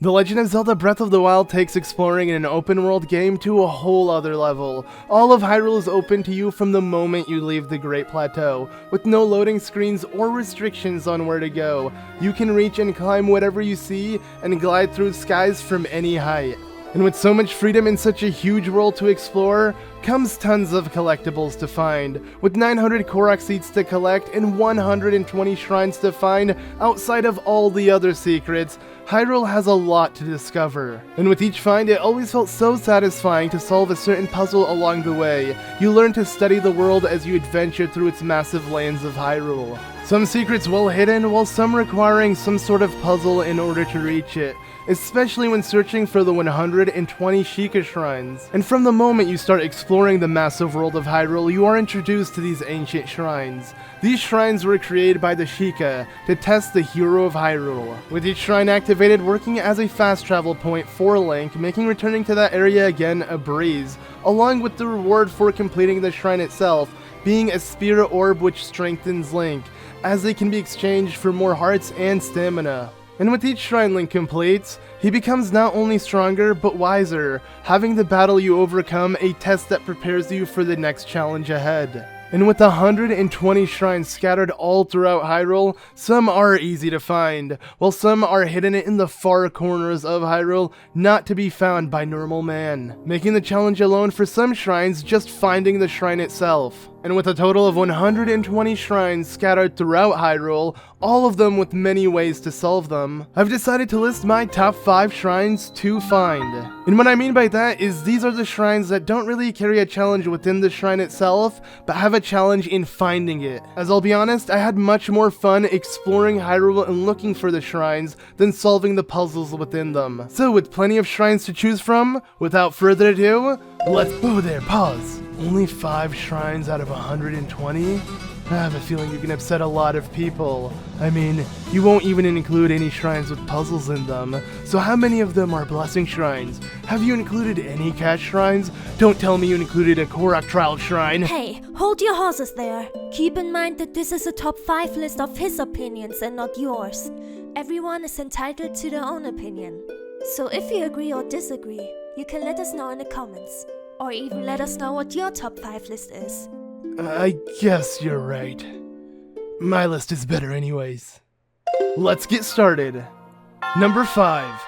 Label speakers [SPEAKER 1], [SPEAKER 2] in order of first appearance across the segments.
[SPEAKER 1] The Legend of Zelda Breath of the Wild takes exploring in an open-world game to a whole other level. All of Hyrule is open to you from the moment you leave the Great Plateau, with no loading screens or restrictions on where to go. You can reach and climb whatever you see, and glide through skies from any height. And with so much freedom in such a huge world to explore, comes tons of collectibles to find. With 900 Korok Seeds to collect and 120 shrines to find outside of all the other secrets, Hyrule has a lot to discover. And with each find, it always felt so satisfying to solve a certain puzzle along the way. You learn to study the world as you adventure through its massive lands of Hyrule. Some secrets well hidden, while some requiring some sort of puzzle in order to reach it, especially when searching for the 120 Sheikah Shrines. And from the moment you start exploring the massive world of Hyrule, you are introduced to these ancient shrines. These shrines were created by the Sheikah to test the hero of Hyrule, with each shrine activated working as a fast travel point for Link, making returning to that area again a breeze, along with the reward for completing the shrine itself being a spirit orb which strengthens Link, as they can be exchanged for more hearts and stamina. And with each shrine Link completes, he becomes not only stronger but wiser, having the battle you overcome a test that prepares you for the next challenge ahead. And with 120 shrines scattered all throughout Hyrule, some are easy to find, while some are hidden in the far corners of Hyrule, not to be found by normal man, making the challenge alone for some shrines just finding the shrine itself. And with a total of 120 shrines scattered throughout Hyrule, all of them with many ways to solve them, I've decided to list my top 5 shrines to find. And what I mean by that is these are the shrines that don't really carry a challenge within the shrine itself, but have a challenge in finding it. As I'll be honest, I had much more fun exploring Hyrule and looking for the shrines than solving the puzzles within them. So with plenty of shrines to choose from, without further ado, pause. Only 5 shrines out of 120? I have a feeling you can upset a lot of people. I mean, you won't even include any shrines with puzzles in them. So how many of them are blessing shrines? Have you included any cash shrines? Don't tell me you included a Korok trial shrine.
[SPEAKER 2] Hey, hold your horses there. Keep in mind that this is a top 5 list of his opinions and not yours. Everyone is entitled to their own opinion. So if you agree or disagree, you can let us know in the comments. Or even let us know what your top 5 list is.
[SPEAKER 1] I guess you're right. My list is better anyways. Let's get started. Number 5.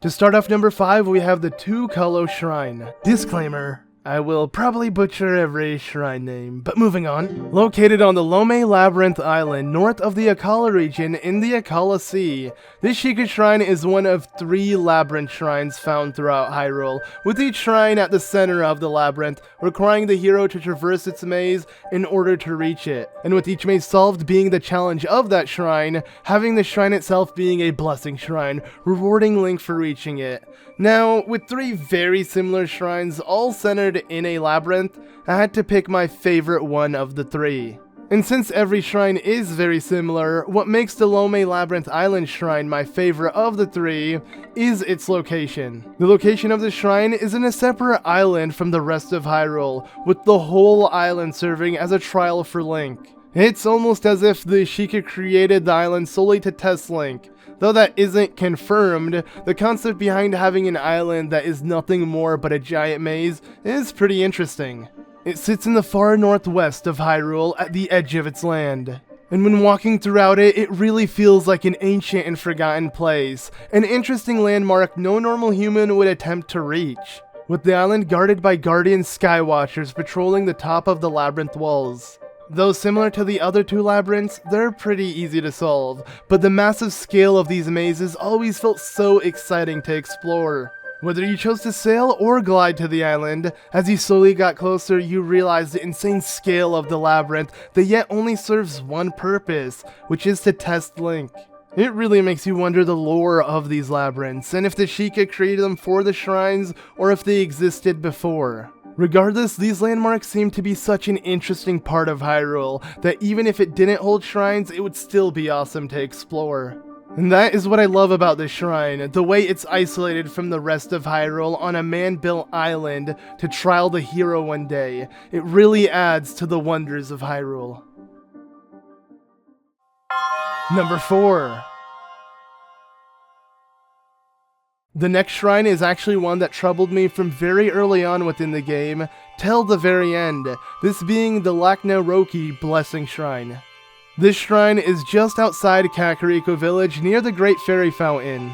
[SPEAKER 1] To start off number 5, we have the Korgu Shrine. Disclaimer: I will probably butcher every shrine name, but moving on. Located on the Lumme Labyrinth Island, north of the Akala region in the Akala Sea, this Sheikah Shrine is one of 3 labyrinth shrines found throughout Hyrule, with each shrine at the center of the labyrinth, requiring the hero to traverse its maze in order to reach it, and with each maze solved being the challenge of that shrine, having the shrine itself being a blessing shrine, rewarding Link for reaching it. Now, with 3 very similar shrines all centered in a labyrinth, I had to pick my favorite one of the 3. And since every shrine is very similar, what makes the Lumme Labyrinth Island Shrine my favorite of the 3 is its location. The location of the shrine is in a separate island from the rest of Hyrule, with the whole island serving as a trial for Link. It's almost as if the Sheikah created the island solely to test Link. Though that isn't confirmed, the concept behind having an island that is nothing more but a giant maze is pretty interesting. It sits in the far northwest of Hyrule at the edge of its land. And when walking throughout it, it really feels like an ancient and forgotten place, an interesting landmark no normal human would attempt to reach, with the island guarded by guardian skywatchers patrolling the top of the labyrinth walls. Though similar to the other 2 labyrinths, they're pretty easy to solve, but the massive scale of these mazes always felt so exciting to explore. Whether you chose to sail or glide to the island, as you slowly got closer, you realized the insane scale of the labyrinth that yet only serves one purpose, which is to test Link. It really makes you wonder the lore of these labyrinths, and if the Sheikah created them for the shrines, or if they existed before. Regardless, these landmarks seem to be such an interesting part of Hyrule, that even if it didn't hold shrines, it would still be awesome to explore. And that is what I love about this shrine, the way it's isolated from the rest of Hyrule on a man-built island to trial the hero one day. It really adds to the wonders of Hyrule. Number 4. The next shrine is actually one that troubled me from very early on within the game, till the very end, this being the Lachnaroki Blessing Shrine. This shrine is just outside Kakariko Village near the Great Fairy Fountain.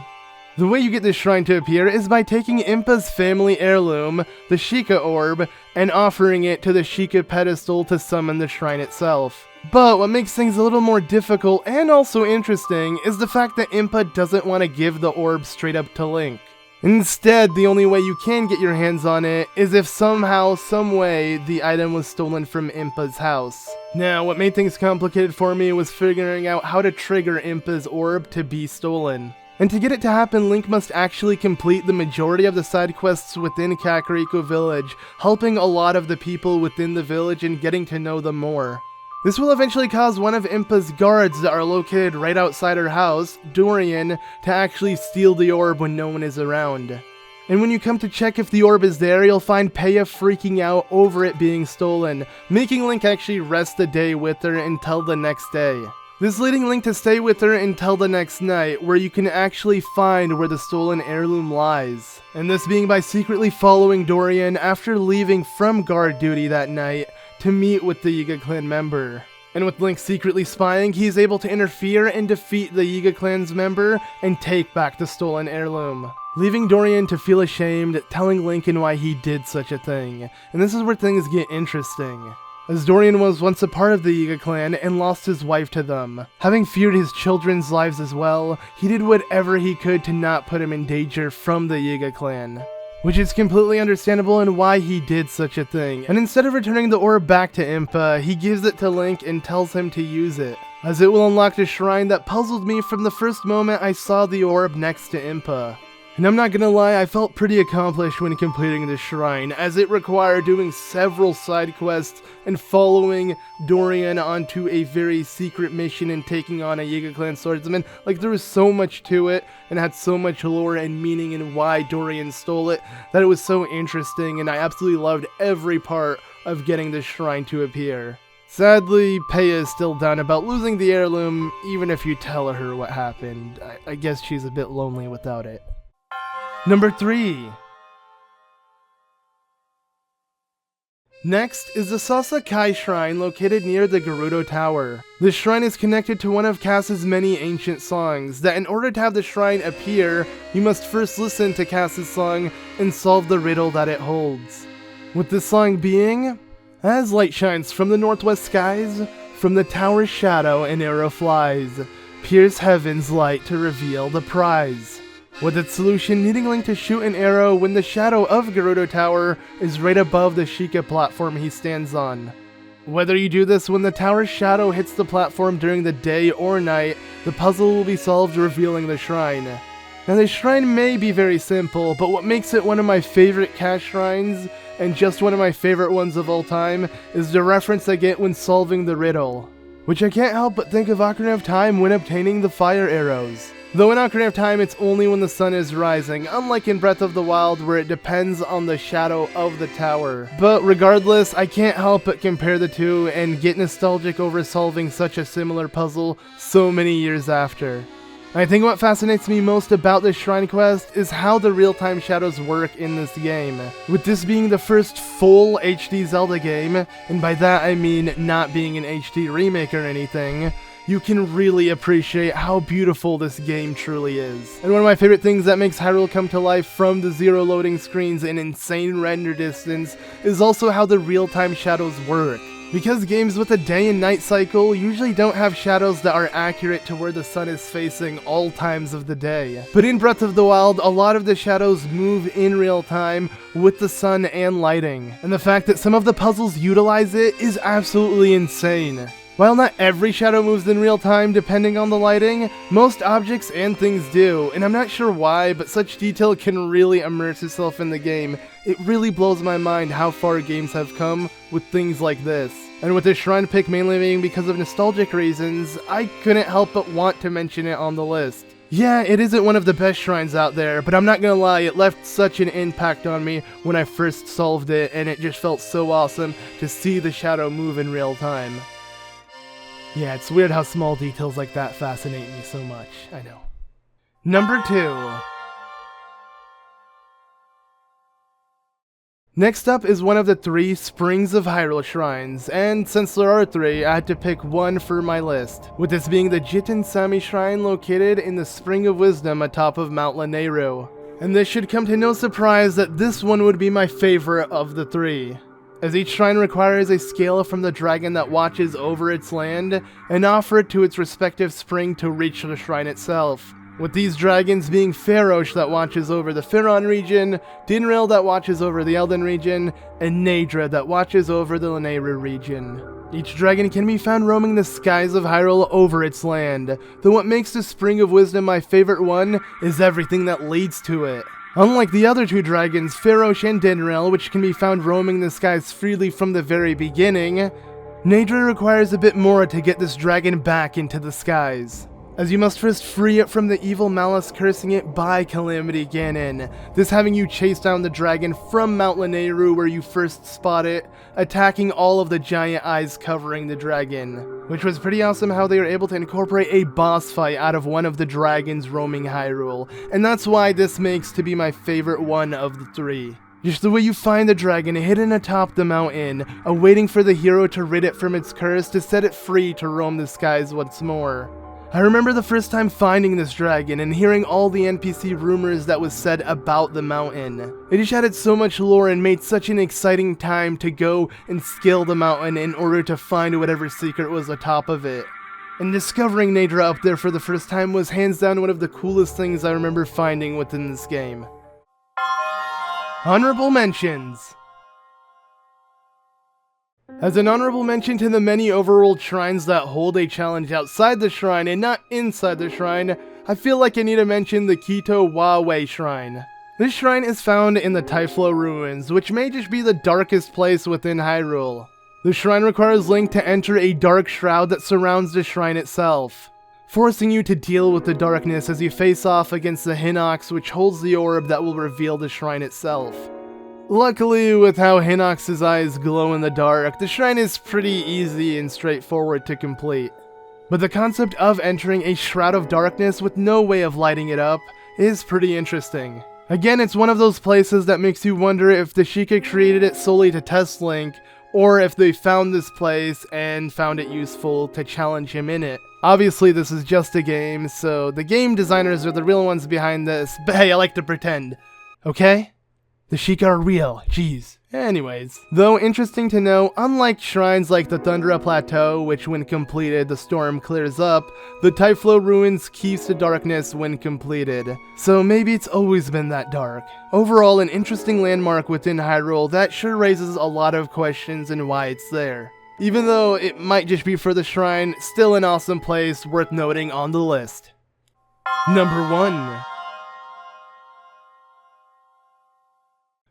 [SPEAKER 1] The way you get this shrine to appear is by taking Impa's family heirloom, the Sheikah Orb, and offering it to the Sheikah pedestal to summon the shrine itself. But what makes things a little more difficult and also interesting is the fact that Impa doesn't want to give the orb straight up to Link. Instead, the only way you can get your hands on it is if somehow, someway, the item was stolen from Impa's house. Now, what made things complicated for me was figuring out how to trigger Impa's orb to be stolen. And to get it to happen, Link must actually complete the majority of the side quests within Kakariko Village, helping a lot of the people within the village and getting to know them more. This will eventually cause one of Impa's guards that are located right outside her house, Dorian, to actually steal the orb when no one is around. And when you come to check if the orb is there, you'll find Peya freaking out over it being stolen, making Link actually rest the day with her until the next day. This leading Link to stay with her until the next night, where you can actually find where the stolen heirloom lies. And this being by secretly following Dorian after leaving from guard duty that night, to meet with the Yiga clan member. And with Link secretly spying, he is able to interfere and defeat the Yiga clan's member and take back the stolen heirloom, leaving Dorian to feel ashamed, telling Lincoln why he did such a thing. And this is where things get interesting, as Dorian was once a part of the Yiga clan and lost his wife to them. Having feared his children's lives as well, he did whatever he could to not put him in danger from the Yiga clan, which is completely understandable and why he did such a thing. And instead of returning the orb back to Impa, he gives it to Link and tells him to use it, as it will unlock the shrine that puzzled me from the first moment I saw the orb next to Impa. And I'm not gonna lie, I felt pretty accomplished when completing this shrine, as it required doing several side quests and following Dorian onto a very secret mission and taking on a Yiga clan swordsman. Like, there was so much to it, and had so much lore and meaning in why Dorian stole it, that it was so interesting, and I absolutely loved every part of getting this shrine to appear. Sadly, Peya is still down about losing the heirloom, even if you tell her what happened. I guess she's a bit lonely without it. Number 3. Next is the Salsa Kai Shrine located near the Gerudo Tower. This shrine is connected to one of Cass's many ancient songs, that in order to have the shrine appear, you must first listen to Cass's song and solve the riddle that it holds. With this song being, as light shines from the northwest skies, from the tower's shadow an arrow flies, pierce heaven's light to reveal the prize. With its solution needing Link to shoot an arrow when the shadow of Gerudo Tower is right above the Sheikah platform he stands on. Whether you do this when the tower's shadow hits the platform during the day or night, the puzzle will be solved, revealing the shrine. Now, the shrine may be very simple, but what makes it one of my favorite cash shrines, and just one of my favorite ones of all time, is the reference I get when solving the riddle, which I can't help but think of Ocarina of Time when obtaining the fire arrows. Though in Ocarina of Time, it's only when the sun is rising, unlike in Breath of the Wild where it depends on the shadow of the tower. But regardless, I can't help but compare the two and get nostalgic over solving such a similar puzzle so many years after. I think what fascinates me most about this shrine quest is how the real-time shadows work in this game. With this being the first full HD Zelda game, and by that I mean not being an HD remake or anything, you can really appreciate how beautiful this game truly is. And one of my favorite things that makes Hyrule come to life from the zero loading screens and insane render distance is also how the real-time shadows work. Because games with a day and night cycle usually don't have shadows that are accurate to where the sun is facing all times of the day. But in Breath of the Wild, a lot of the shadows move in real time with the sun and lighting. And the fact that some of the puzzles utilize it is absolutely insane. While not every shadow moves in real time depending on the lighting, most objects and things do, and I'm not sure why, but such detail can really immerse yourself in the game. It really blows my mind how far games have come with things like this. And with this shrine pick mainly being because of nostalgic reasons, I couldn't help but want to mention it on the list. Yeah, it isn't one of the best shrines out there, but I'm not gonna lie, it left such an impact on me when I first solved it, and it just felt so awesome to see the shadow move in real time. Yeah, it's weird how small details like that fascinate me so much. I know. Number 2. Next up is one of the 3 Springs of Hyrule shrines, and since there are 3, I had to pick one for my list, with this being the Jitinsami Shrine located in the Spring of Wisdom atop of Mount Lanayru. And this should come to no surprise that this one would be my favorite of the 3, as each shrine requires a scale from the dragon that watches over its land and offer it to its respective spring to reach the shrine itself. With these dragons being Farosh that watches over the Firon region, Dinrail that watches over the Elden region, and Naydra that watches over the Lanayru region. Each dragon can be found roaming the skies of Hyrule over its land, though what makes the Spring of Wisdom my favorite one is everything that leads to it. Unlike the other 2 dragons, Farosh and Dinrail, which can be found roaming the skies freely from the very beginning, Naydra requires a bit more to get this dragon back into the skies, as you must first free it from the evil malice cursing it by Calamity Ganon, this having you chase down the dragon from Mount Lanayru where you first spot it, attacking all of the giant eyes covering the dragon, which was pretty awesome how they were able to incorporate a boss fight out of one of the dragons roaming Hyrule, and that's why this makes to be my favorite one of the 3. Just the way you find the dragon hidden atop the mountain, awaiting for the hero to rid it from its curse to set it free to roam the skies once more. I remember the first time finding this dragon and hearing all the NPC rumors that was said about the mountain. It just added so much lore and made such an exciting time to go and scale the mountain in order to find whatever secret was atop of it. And discovering Naydra up there for the first time was hands down one of the coolest things I remember finding within this game. Honorable mentions. As an honorable mention to the many overworld shrines that hold a challenge outside the shrine and not inside the shrine, I feel like I need to mention the Chaohuawei Shrine. This shrine is found in the Typhlo ruins, which may just be the darkest place within Hyrule. The shrine requires Link to enter a dark shroud that surrounds the shrine itself, forcing you to deal with the darkness as you face off against the Hinox, which holds the orb that will reveal the shrine itself. Luckily, with how Hinox's eyes glow in the dark, the shrine is pretty easy and straightforward to complete. But the concept of entering a shroud of darkness with no way of lighting it up is pretty interesting. Again, it's one of those places that makes you wonder if the Sheikah created it solely to test Link, or if they found this place and found it useful to challenge him in it. Obviously, this is just a game, so the game designers are the real ones behind this, but hey, I like to pretend. Okay? The Sheikah are real, jeez. Anyways, though interesting to know, unlike shrines like the Thundra Plateau, which when completed the storm clears up, the Typhlo ruins keeps the darkness when completed. So maybe it's always been that dark. Overall, an interesting landmark within Hyrule that sure raises a lot of questions and why it's there. Even though it might just be for the shrine, still an awesome place worth noting on the list. Number 1.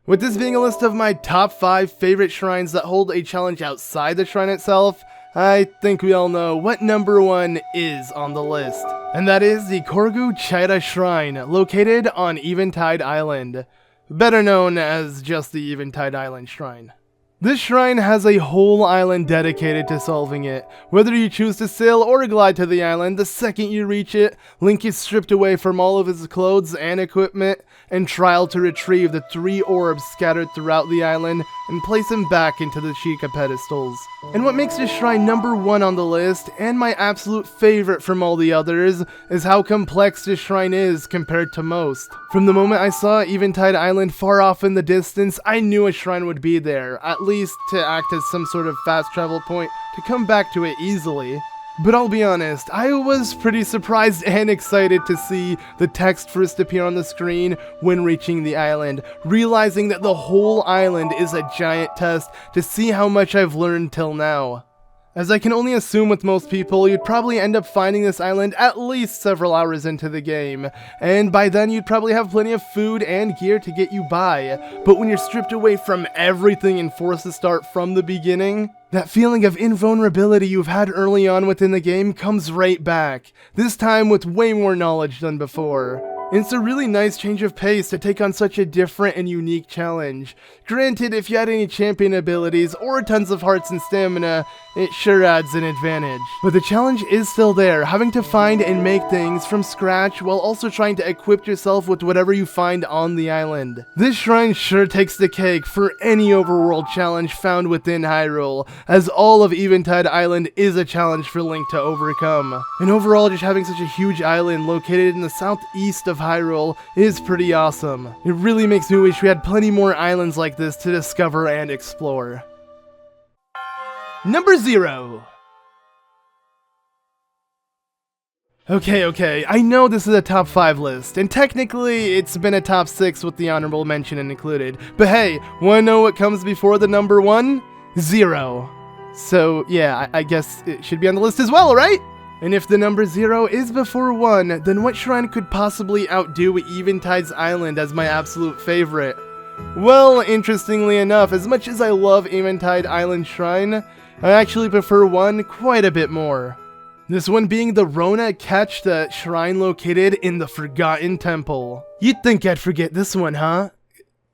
[SPEAKER 1] With this being a list of my top 5 favorite shrines that hold a challenge outside the shrine itself, I think we all know what number 1 is on the list. And that is the Korgu Shrine, located on Eventide Island, better known as just the Eventide Island Shrine. This shrine has a whole island dedicated to solving it. Whether you choose to sail or glide to the island, the second you reach it, Link is stripped away from all of his clothes and equipment, and trial to retrieve the 3 orbs scattered throughout the island and place them back into the Sheikah pedestals. And what makes this shrine number 1 on the list, and my absolute favorite from all the others, is how complex this shrine is compared to most. From the moment I saw Eventide Island far off in the distance, I knew a shrine would be there, at least to act as some sort of fast travel point to come back to it easily. But I'll be honest, I was pretty surprised and excited to see the text first appear on the screen when reaching the island, realizing that the whole island is a giant test to see how much I've learned till now. As I can only assume with most people, you'd probably end up finding this island at least several hours into the game, and by then you'd probably have plenty of food and gear to get you by, but when you're stripped away from everything and forced to start from the beginning, that feeling of invulnerability you've had early on within the game comes right back, this time with way more knowledge than before. It's a really nice change of pace to take on such a different and unique challenge. Granted, if you had any champion abilities or tons of hearts and stamina, it sure adds an advantage. But the challenge is still there, having to find and make things from scratch while also trying to equip yourself with whatever you find on the island. This shrine sure takes the cake for any overworld challenge found within Hyrule, as all of Eventide Island is a challenge for Link to overcome. And overall, just having such a huge island located in the southeast of Hyrule is pretty awesome. It really makes me wish we had plenty more islands like this to discover and explore. Number 0. Okay, I know this is a top 5 list, and technically it's been a top 6 with the honorable mention included, but hey, wanna know what comes before the number 1? 0. So yeah, I guess it should be on the list as well, right? And if the number 0 is before 1, then what shrine could possibly outdo Eventide's Island as my absolute favorite? Well, interestingly enough, as much as I love Eventide Island Shrine, I actually prefer one quite a bit more. This one being the Rona Kechta Shrine located in the Forgotten Temple. You'd think I'd forget this one, huh?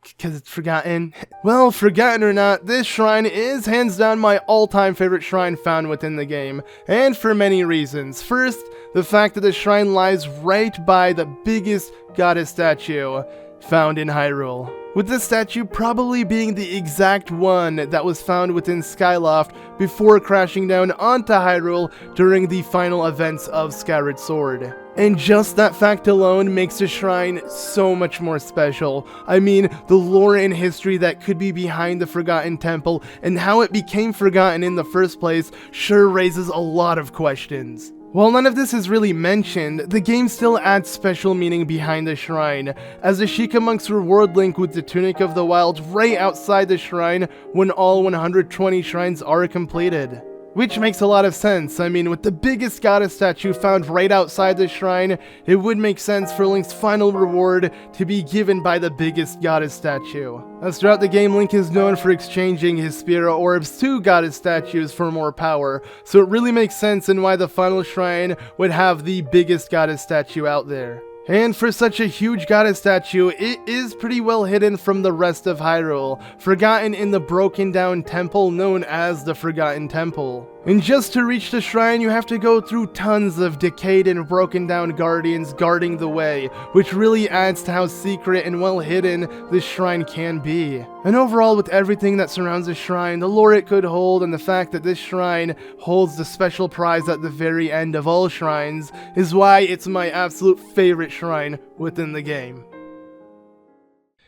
[SPEAKER 1] Because it's forgotten. Well, forgotten or not, this shrine is hands down my all-time favorite shrine found within the game, and for many reasons. First, the fact that the shrine lies right by the biggest goddess statue found in Hyrule, with this statue probably being the exact one that was found within Skyloft before crashing down onto Hyrule during the final events of Skyward Sword. And just that fact alone makes the shrine so much more special. I mean, the lore and history that could be behind the Forgotten Temple and how it became forgotten in the first place sure raises a lot of questions. While none of this is really mentioned, the game still adds special meaning behind the shrine, as the Sheikah monks reward Link with the Tunic of the Wild right outside the shrine when all 120 shrines are completed. Which makes a lot of sense. I mean, with the biggest goddess statue found right outside the shrine, it would make sense for Link's final reward to be given by the biggest goddess statue. As throughout the game, Link is known for exchanging his spirit orbs to goddess statues for more power, so it really makes sense in why the final shrine would have the biggest goddess statue out there. And for such a huge goddess statue, it is pretty well hidden from the rest of Hyrule, forgotten in the broken down temple known as the Forgotten Temple. And just to reach the shrine, you have to go through tons of decayed and broken down guardians guarding the way, which really adds to how secret and well hidden this shrine can be. And overall, with everything that surrounds the shrine, the lore it could hold, and the fact that this shrine holds the special prize at the very end of all shrines, is why it's my absolute favorite shrine within the game.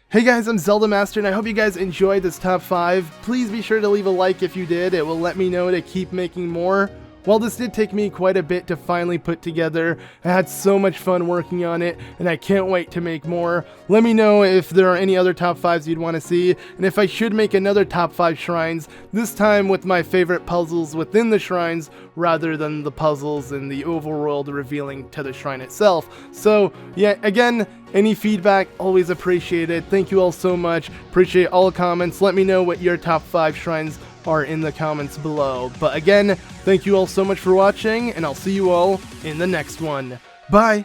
[SPEAKER 1] Hey guys, I'm ZeldaMaster, and I hope you guys enjoyed this top 5. Please be sure to leave a like if you did. It will let me know to keep making more. While this did take me quite a bit to finally put together, I had so much fun working on it, and I can't wait to make more. Let me know if there are any other top 5s you'd want to see, and if I should make another top 5 shrines, this time with my favorite puzzles within the shrines, rather than the puzzles in the overworld revealing to the shrine itself. So, yeah, again, any feedback, always appreciated. Thank you all so much. Appreciate all comments. Let me know what your top 5 shrines are in the comments below. But again, thank you all so much for watching, and I'll see you all in the next one. Bye!